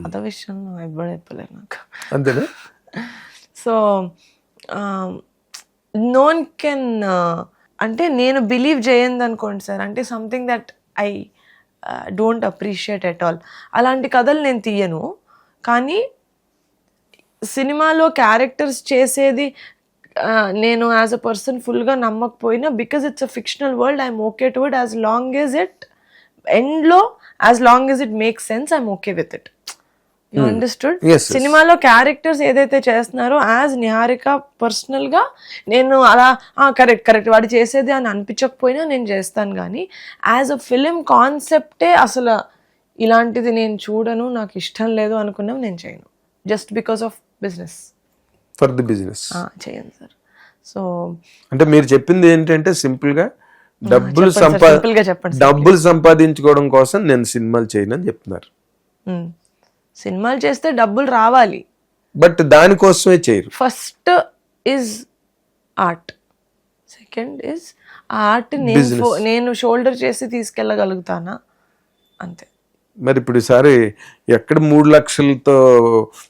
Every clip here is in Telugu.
కథ విషయంలో ఎవ్వడు చెప్పలేదు నాకు. అంతేనా? సో నో వన్ కెన్ అంటే నేను బిలీవ్ చేయండి అనుకోండి సార్, అంటే something that I don't appreciate at all. అలాంటి కథలు నేను తీయను. కానీ సినిమాలో క్యారెక్టర్స్ చేసేది నేను యాజ్ అ పర్సన్ ఫుల్గా నమ్మకపోయినా, because it's a fictional world, I'm okay to it as long as it ఎండ్లో, as long as it makes sense, I'm okay with it. You understood? సినిమాలో క్యారెక్టర్స్ ఏదైతే చేస్తున్నారో యాజ్ నిహారిక పర్సనల్గా నేను అలా కరెక్ట్ వాడు చేసేది అని అనిపించకపోయినా నేను చేస్తాను. కానీ యాజ్ అ ఫిలిం కాన్సెప్టే అసలు ఇలాంటిది నేను చూడను, నాకు ఇష్టం లేదు అనుకున్నాం నేను చేయను, just because of business. For the business చేయను సార్. సో అంటే మీరు చెప్పింది ఏంటంటే సింపుల్గా డబ్బులు సంపాదించుకోవడం కోసం నేను సినిమాలు చేయను అని చెప్తున్నారు. సినిమాలు చేస్తే డబ్బులు రావాలి, బట్ దానికోసమే చేయరు. First is art, second is art నేను షోల్డర్ చేసి తీసుకెళ్ళగలుగుతానా అంతే. మరి ఇప్పుడు ఈసారి ఎక్కడ 3 లక్షలతో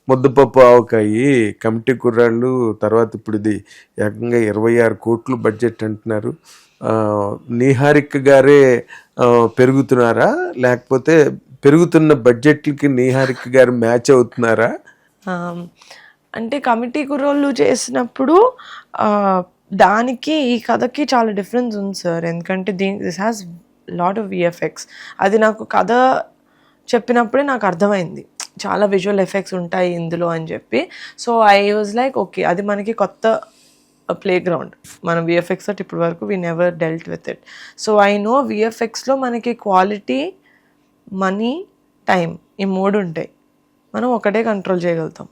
ముద్దపప్పు ఆవకాయి కమిటీ కుర్రాళ్ళు, తర్వాత ఇప్పుడు ఇది ఏకంగా 26 కోట్లు బడ్జెట్ అంటున్నారు. నిహారిక గారే పెరుగుతున్నారా, లేకపోతే పెరుగుతున్న బడ్జెట్లకి నిహారిక గారు మ్యాచ్ అవుతున్నారా? అంటే కమిటీ కుర్రోళ్ళు చేసినప్పుడు దానికి ఈ కథకి చాలా డిఫరెన్స్ ఉంది సార్. ఎందుకంటే this has lot of VFX. అది నాకు కథ చెప్పినప్పుడే నాకు అర్థమైంది చాలా విజువల్ ఎఫెక్ట్స్ ఉంటాయి ఇందులో అని చెప్పి. So I was like okay, అది మనకి కొత్త ప్లే గ్రౌండ్. మనం విఎఫ్ఎక్స్ తోటి ఇప్పటి వరకు we never dealt with it. So I know విఎఫ్ఎక్స్లో మనకి క్వాలిటీ, మనీ, టైం, ఈ 3 ఉంటాయి. మనం ఒకటే కంట్రోల్ చేయగలుగుతాం.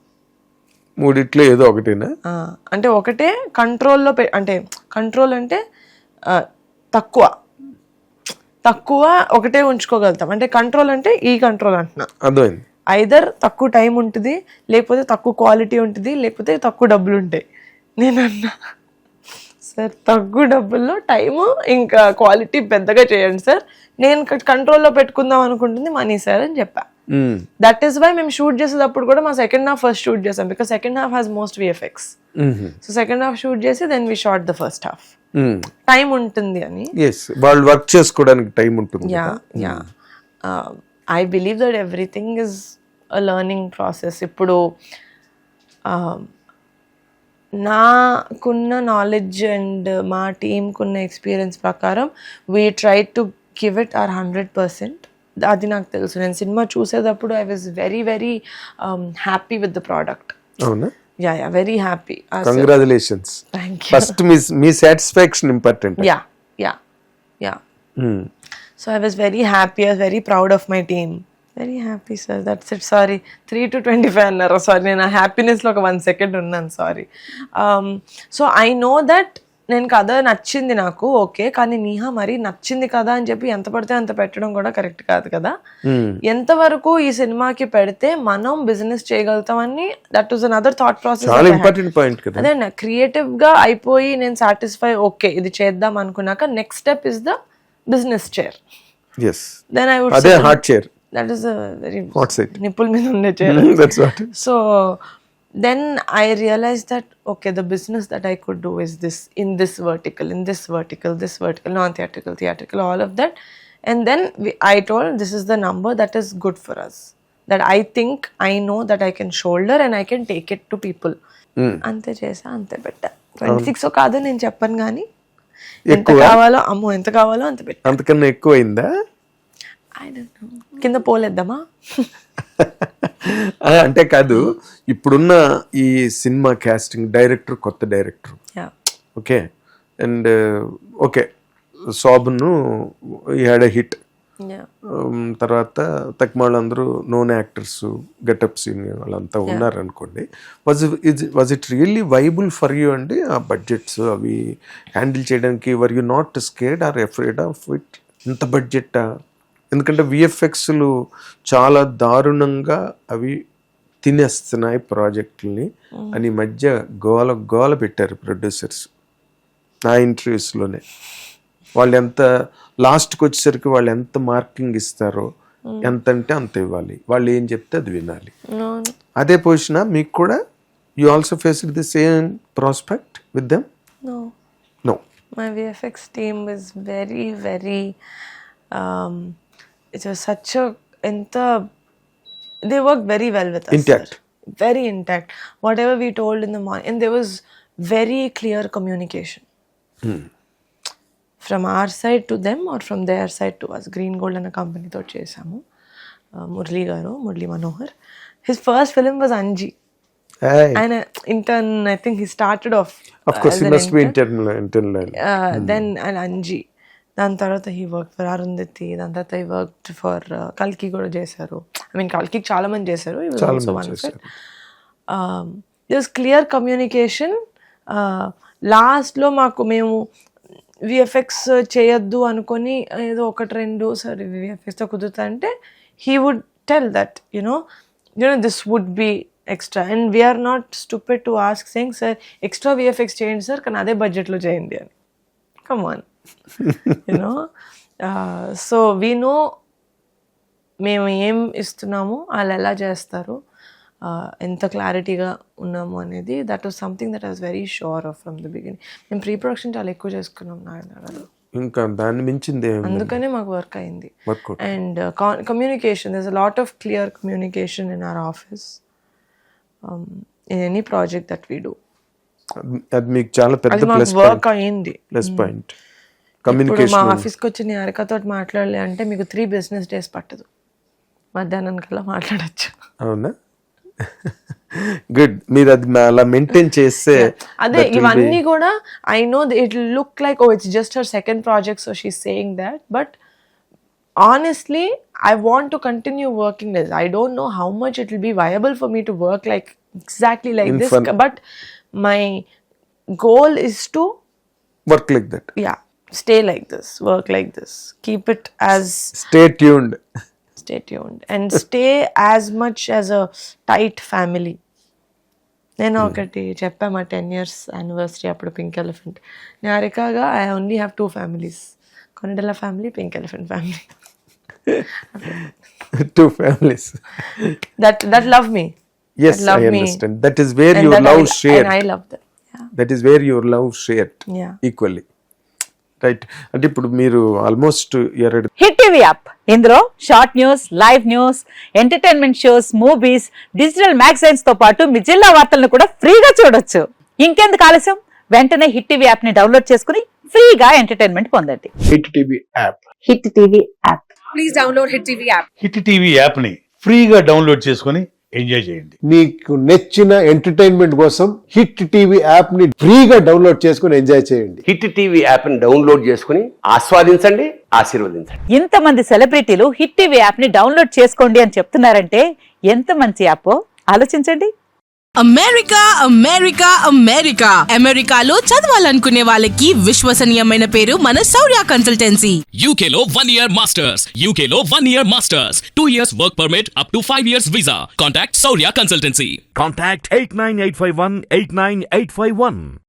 3 ఏదో ఒకటేనా? అంటే ఒకటే కంట్రోల్లో అంటే కంట్రోల్ అంటే తక్కువ ఒకటే ఉంచుకోగలుగుతాం. అంటే కంట్రోల్ అంటే ఈ కంట్రోల్ అంటున్నా. అర్థమైంది. ఐదర్ తక్కువ టైం ఉంటుంది, లేకపోతే తక్కువ క్వాలిటీ ఉంటుంది, లేకపోతే తక్కువ డబ్బులు ఉంటాయి. నేను అన్నా సార్ తక్కువ డబ్బుల్లో టైము ఇంకా క్వాలిటీ పెద్దగా చేయండి సార్, నేను కంట్రోల్లో పెట్టుకుందాం అనుకుంటుంది మనీ సార్ అని చెప్పా. దట్ ఈస్ వై మేము షూట్ చేసేటప్పుడు కూడా మా సెకండ్ హాఫ్ ఫస్ట్ షూట్ చేసాం, because second half has most VFX. So second half shoot చేసి then we shot the first half. Time ఉంటుంది అని, వాళ్ళు వర్క్ చేసుకోవడానికి టైం ఉంటుంది. I believe that everything is a learning process. ఇప్పుడు నాకున్న నాలెడ్జ్ అండ్ మా టీంకున్న ఎక్స్పీరియన్స్ ప్రకారం we try to give it our 100%. అది నాకు తెలుసు. నేను సినిమా చూసేటప్పుడు I was very very happy with the product. అవునా? Yeah, very happy. Congratulations. Thank you. First me satisfaction important. Yeah. So I was very happy. I was very proud of my team. Very happy, sir. That's it. Sorry. 3 to 25 annaru. Sorry, నేను హ్యాపీనెస్ లో ఒక 1 second ఉన్నాను. Sorry. So I know that నేను కథ నచ్చింది నాకు, ఓకే. కానీ నీహా మరి నచ్చింది కదా అని చెప్పి ఎంత పడితే అంత పెట్టడం కూడా కరెక్ట్ కాదు కదా. ఎంతవరకు ఈ సినిమాకి పెడితే మనం బిజినెస్ చేయగలుగుతామని, that was another thought process. అదే క్రియేటివ్ గా అయిపోయి నేను సాటిస్ఫై, ఓకే ఇది చేద్దాం అనుకున్నాక next step is the business chair. Then I would అదే hot chair. That is a very hot seat, నిప్పుల మీద ఉండే chair. That's what. So then I realized that okay, the business that I could do is this, in this vertical, non-theatrical, theatrical, all of that. And then I told this is the number that is good for us, that I think I know that I can shoulder and I can take it to people. ante chesa ante betta 26 కాదు నేను చెప్పను, కానీ ఎంత కావాలో అమ్మో ఎంత కావాలో అంత పెట్టా. అంతకన్నా ఎక్కువ అయిందా? I don't know. కింద పోలేద్దామా? అంటే కాదు, ఇప్పుడున్న ఈ సినిమా కాస్టింగ్, డైరెక్టర్ కొత్త డైరెక్టర్, ఓకే, అండ్ ఓకే శోభను హ్యాడ్ ఎ హిట్. తర్వాత తక్కువ అందరూ నోన్ యాక్టర్స్, గెటప్ సీన్ వాళ్ళంతా ఉన్నారు అనుకోండి. Was it really viable for you అండి? ఆ బడ్జెట్స్ అవి హ్యాండిల్ చేయడానికి were you not scared or afraid of it? ఇంత బడ్జెట్టా? ఎందుకంటే విఎఫ్ఎక్స్లు చాలా దారుణంగా అవి తినేస్తున్నాయి ప్రాజెక్టుల్ని అని మధ్య గోల పెట్టారు ప్రొడ్యూసర్స్ నా ఇంటర్వ్యూస్లోనే. వాళ్ళు ఎంత లాస్ట్కి వచ్చేసరికి వాళ్ళు ఎంత మార్కింగ్ ఇస్తారో ఎంత అంటే అంత ఇవ్వాలి, వాళ్ళు ఏం చెప్తే అది వినాలి. No, అదే పొజిషన్ మీకు కూడా? You also faced the same prospect with them? no. No. My VFX team was very, very. It was such a. They worked very well with us. Intact. Sir. Very intact. Whatever we told in the morning, and there was very clear communication from our side to them or from their side to us. Green Gold and a company తో చేసాము. Murli Manohar. His first film was Anji. Hey. And intern, I think he started off. Of course, as he an must be intern. internal. Then an Anji. దాని తర్వాత హీ వర్క్ ఫర్ అరుంధతి, దాని తర్వాత హీ వర్క్ ఫర్ కల్కి కూడా చేశారు. ఐ మీన్ కల్కి చాలా మంది చేశారు. This clear communication. లాస్ట్లో మేము విఎఫ్ఎక్స్ చేయొద్దు అనుకొని ఏదో ఒకటి రెండు సరే విఎఫ్ఎక్స్తో కుదురుతా అంటే he would tell that you know this would be extra, and we are not stupid to ask saying sir extra VFX చేయండి సార్, కానీ అదే బడ్జెట్లో చేయండి అని. Come on. So we know మేము ఏం ఇస్తున్నాము, వాళ్ళు ఎలా చేస్తారు, ఎంత క్లారిటీగా ఉన్నాము అనేది. That was something that I was very sure of from the beginning. మేము ప్రీ ప్రొడక్షన్ చాలా ఎక్కువ చేసుకున్నాం నాయనగారు, ఇంకా దాన్ని మించింది అందుకనే మాకు వర్క్ అయింది. And communication, there is a lot of clear communication in our office in any project that we do. అది మీకు చాలా పెద్ద వర్క్ అయింది. ప్లస్ పాయింట్ ఇప్పుడు మా కమ్యూనికేషన్. ఆఫీస్కి వచ్చి నీ అరకతో మాట్లాడలే అంటే మీకు 3 business days పట్టదు, మధ్యాహ్నం కల్లా మాట్లాడచ్చు. అవునా? గుడ్. మీరు అది అలా మెయింటైన్ చేస్తే అదే ఇవన్నీ కూడా I know it look like oh it's just her second project so she saying that, but honestly I want to continue working this. I don't know how much it will be viable for me to work like exactly like this, but my goal is to work like that. Yeah, stay like this, work like this, keep it as stay tuned and stay as much as a tight family. నేను ఒకటి చెప్పా, మా 10 years anniversary అప్పుడు పింక్ ఎలిఫెంట్ నిహారికగా I only have 2 families, Konidela family, pink elephant family. 2 families that love me. Yes, I understand. That is where your love shared. And I love them. Yeah. That is where your love shared. Yeah. Equally. Right. అంటే ఇప్పుడు మీరు ఆల్మోస్ట్ హిట్ టీవీ యాప్, ఇందులో short news, live news, entertainment shows, movies, digital magazines తో పాటు మీ జిల్లా వార్తలను కూడా ఫ్రీగా చూడొచ్చు. ఇంకెందుకు ఆలస్యం, వెంటనే హిట్ టీవీ యాప్ ని డౌన్లోడ్ చేసుకుని ఫ్రీగా ఎంటర్టైన్మెంట్ పొందండి. Hit TV app. Hit TV app. Please download hit TV app. Hit TV app ని ఫ్రీగా డౌన్లోడ్ చేసుకుని ఎంజాయ్ చేయండి. మీకు నచ్చిన ఎంటర్టైన్మెంట్ కోసం హిట్ టీవీ యాప్ ని ఫ్రీగా డౌన్లోడ్ చేసుకుని ఎంజాయ్ చేయండి. హిట్ టీవీ యాప్ ని డౌన్లోడ్ చేసుకుని ఆస్వాదించండి, ఆశీర్వదించండి. ఇంతమంది సెలబ్రిటీలు హిట్ టీవీ యాప్ ని డౌన్లోడ్ చేసుకోండి అని చెప్తున్నారంటే ఎంత మంచి యాప్ ఆలోచించండి. అమెరికా అమెరికా అమెరికా అమెరికాలో చదవాలనుకునే వాళ్ళకి విశ్వసనీయమైన పేరు మన శౌర్య కన్సల్టెన్సీ. UK లో 1 year masters, UK లో 1 year masters, 2 years work permit up to 5 years visa. Contact Saurya Consultancy. Contact 89851 89851.